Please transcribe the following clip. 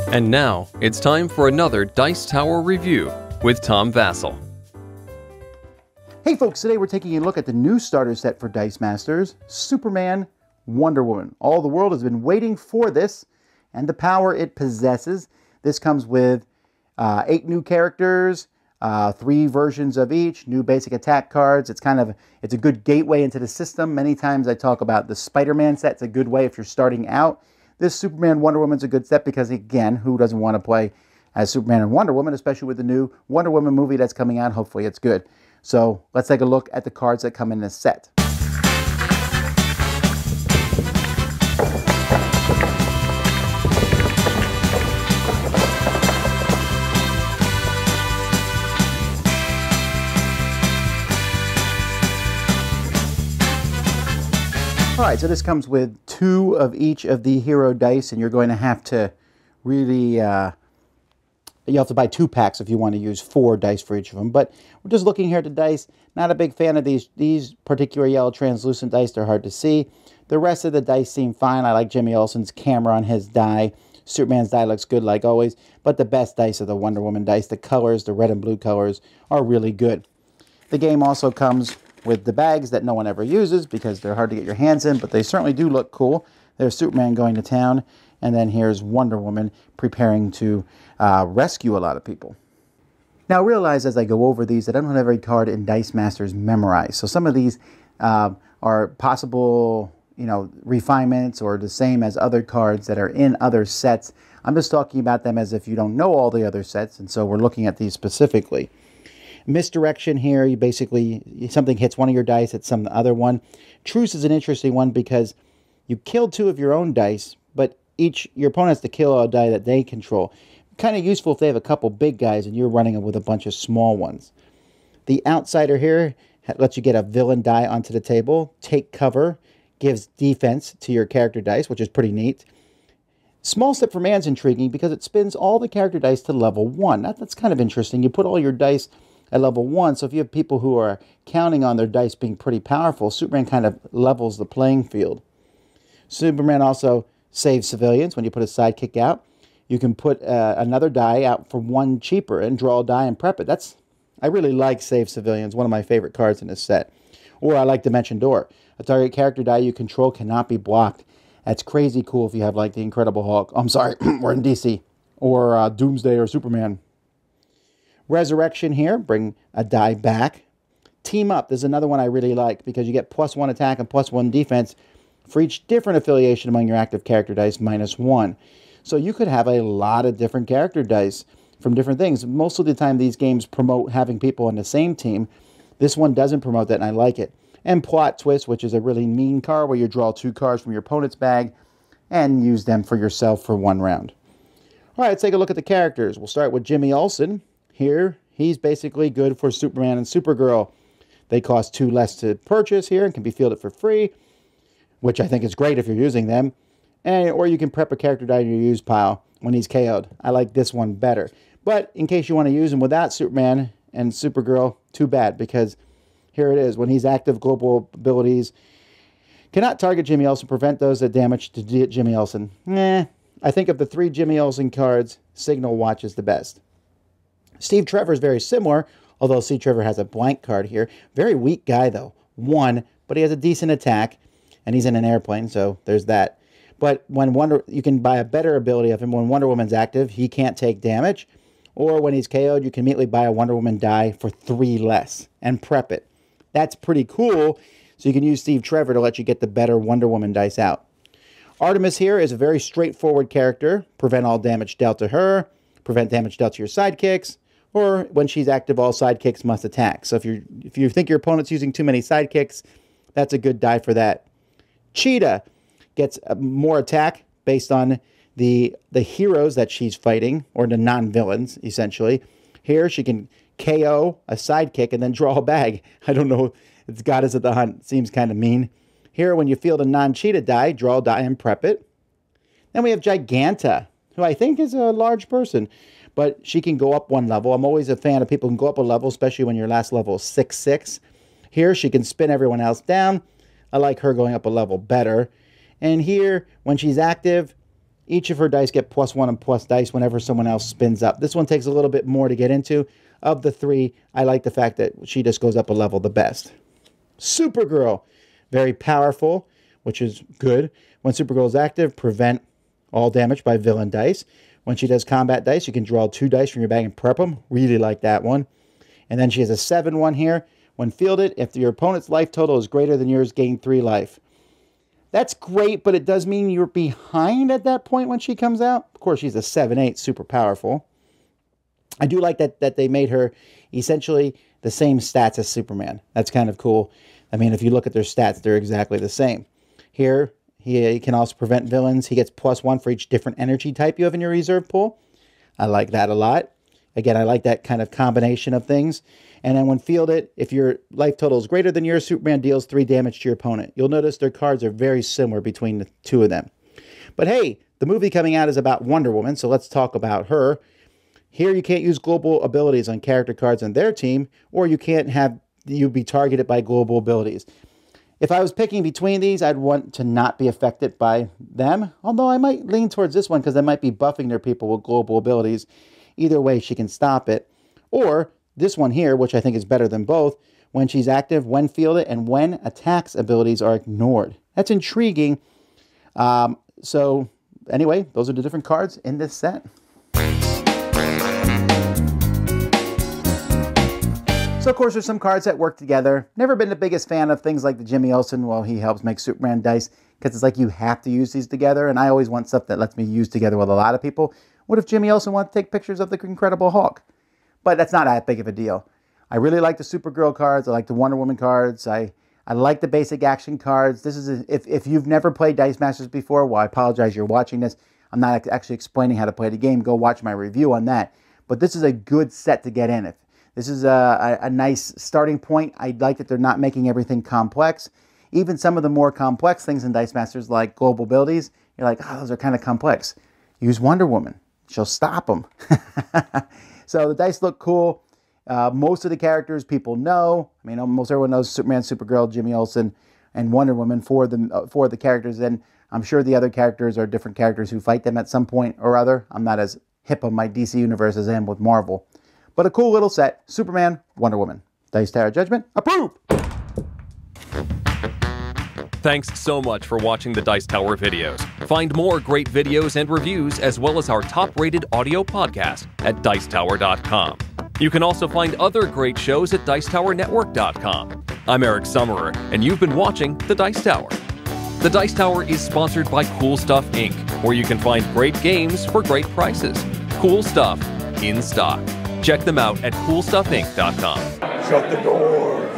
And now, it's time for another Dice Tower review with Tom Vasel. Hey folks, today we're taking a look at the new starter set for Dice Masters, Superman, Wonder Woman. All the world has been waiting for this and the power it possesses. This comes with 8 new characters, 3 versions of each, new basic attack cards. It's a good gateway into the system. Many times I talk about the Spider-Man set. It's a good way if you're starting out. This Superman Wonder Woman's a good set because, again, who doesn't want to play as Superman and Wonder Woman, especially with the new Wonder Woman movie that's coming out. Hopefully it's good. So let's take a look at the cards that come in this set. Alright, so this comes with 2 of each of the hero dice, and you're going to have to really, you have to buy 2 packs if you want to use 4 dice for each of them. But we're just looking here at the dice. Not a big fan of these particular yellow translucent dice. They're hard to see. The rest of the dice seem fine. I like Jimmy Olsen's camera on his die. Superman's die looks good like always. But the best dice are the Wonder Woman dice. The colors, the red and blue colors, are really good. The game also comes with the bags that no one ever uses because they're hard to get your hands in, but they certainly do look cool. There's Superman going to town, and then here's Wonder Woman preparing to rescue a lot of people. Now realize as I go over these that I don't have every card in Dice Masters memorized. So some of these are possible, refinements or the same as other cards that are in other sets. I'm just talking about them as if you don't know all the other sets, and so we're looking at these specifically. Misdirection here, you basically, something hits one of your dice, it's some other one. Truce is an interesting one because you kill 2 of your own dice, but your opponent has to kill a die that they control. Kind of useful if they have a couple big guys and you're running with a bunch of small ones. The Outsider here lets you get a villain die onto the table. Take cover, gives defense to your character dice, which is pretty neat. Small Step for Man's intriguing because it spins all the character dice to level 1. That's kind of interesting. You put all your dice at level 1, so if you have people who are counting on their dice being pretty powerful, Superman kind of levels the playing field. Superman also saves civilians when you put a sidekick out. You can put another die out for 1 cheaper and draw a die and prep it. I really like Save Civilians, one of my favorite cards in this set. Or I like Dimension Door. A target character die you control cannot be blocked. That's crazy cool if you have like the Incredible Hulk. I'm sorry, we're in DC. Or Doomsday or Superman. Resurrection here, bring a die back. Team Up, there's another one I really like because you get +1 attack and +1 defense for each different affiliation among your active character dice, -1. So you could have a lot of different character dice from different things. Most of the time these games promote having people on the same team. This one doesn't promote that and I like it. And Plot Twist, which is a really mean card where you draw 2 cards from your opponent's bag and use them for yourself for 1 round. Alright, let's take a look at the characters. We'll start with Jimmy Olsen. Here, he's basically good for Superman and Supergirl. They cost 2 less to purchase here and can be fielded for free, which I think is great if you're using them. Or you can prep a character die in your use pile when he's KO'd. I like this one better. But in case you want to use him without Superman and Supergirl, too bad, because here it is. When he's active, global abilities cannot target Jimmy Olsen, prevent those that damage to Jimmy Olsen. I think of the 3 Jimmy Olsen cards, Signal Watch is the best. Steve Trevor is very similar, although Steve Trevor has a blank card here. Very weak guy, though. 1, but he has a decent attack, and he's in an airplane, so there's that. But when you can buy a better ability of him. When Wonder Woman's active, he can't take damage. Or when he's KO'd, you can immediately buy a Wonder Woman die for 3 less and prep it. That's pretty cool, so you can use Steve Trevor to let you get the better Wonder Woman dice out. Artemis here is a very straightforward character. Prevent all damage dealt to her. Prevent damage dealt to your sidekicks. Or when she's active, all sidekicks must attack. So if you think your opponent's using too many sidekicks, that's a good die for that. Cheetah gets more attack based on the heroes that she's fighting, or the non-villains, essentially. Here, she can KO a sidekick and then draw a bag. I don't know. It's Goddess of the Hunt. Seems kind of mean. Here, when you field a non-cheetah die, draw a die and prep it. Then we have Giganta, who I think is a large person. but she can go up one level. I'm always a fan of people who can go up a level, especially when your last level is 6/6. Here, she can spin everyone else down. I like her going up a level better. And here, when she's active, each of her dice get +1 and plus dice whenever someone else spins up. This one takes a little bit more to get into. Of the three, I like the fact that she just goes up a level the best. Supergirl, very powerful, which is good. When Supergirl is active, prevent all damage by villain dice. When she does combat dice, you can draw 2 dice from your bag and prep them. Really like that one. And then she has a 7/1 here. When fielded, if your opponent's life total is greater than yours, gain 3 life. That's great, but it does mean you're behind at that point when she comes out. Of course, she's a 7/8, super powerful. I do like that they made her essentially the same stats as Superman. That's kind of cool. I mean, if you look at their stats, they're exactly the same. Here, he can also prevent villains. He gets +1 for each different energy type you have in your reserve pool. I like that a lot. Again, I like that kind of combination of things. And then when fielded, if your life total is greater than yours, Superman deals 3 damage to your opponent. You'll notice their cards are very similar between the two of them. But hey, the movie coming out is about Wonder Woman, so let's talk about her. Here, you can't use global abilities on character cards on their team, or you can't have you be targeted by global abilities. If I was picking between these, I'd want to not be affected by them, although I might lean towards this one because they might be buffing their people with global abilities. Either way, she can stop it. Or this one here, which I think is better than both, when she's active, when fielded, and when attacks abilities are ignored. That's intriguing. So anyway, those are the different cards in this set. So, of course, there's some cards that work together. Never been the biggest fan of things like the Jimmy Olsen, well, he helps make Superman dice, because it's like you have to use these together, and I always want stuff that lets me use together with a lot of people. What if Jimmy Olsen wants to take pictures of the Incredible Hulk? But that's not that big of a deal. I really like the Supergirl cards. I like the Wonder Woman cards. I like the basic action cards. This is if you've never played Dice Masters before, well, I apologize you're watching this. I'm not actually explaining how to play the game. Go watch my review on that. But this is a good set to get in. This is a nice starting point. I like that they're not making everything complex. Even some of the more complex things in Dice Masters, like global abilities, you're like, oh, those are kind of complex. Use Wonder Woman. She'll stop them. So the dice look cool. Most of the characters people know. I mean, almost everyone knows Superman, Supergirl, Jimmy Olsen, and Wonder Woman for the characters. And I'm sure the other characters are different characters who fight them at some point or other. I'm not as hip on my DC universe as I am with Marvel. But a cool little set. Superman, Wonder Woman. Dice Tower Judgment, approved! Thanks so much for watching the Dice Tower videos. Find more great videos and reviews, as well as our top-rated audio podcast at Dicetower.com. You can also find other great shows at Dicetowernetwork.com. I'm Eric Summerer, and you've been watching The Dice Tower. The Dice Tower is sponsored by Cool Stuff Inc., where you can find great games for great prices. Cool stuff in stock. Check them out at CoolStuffInc.com. Shut the door.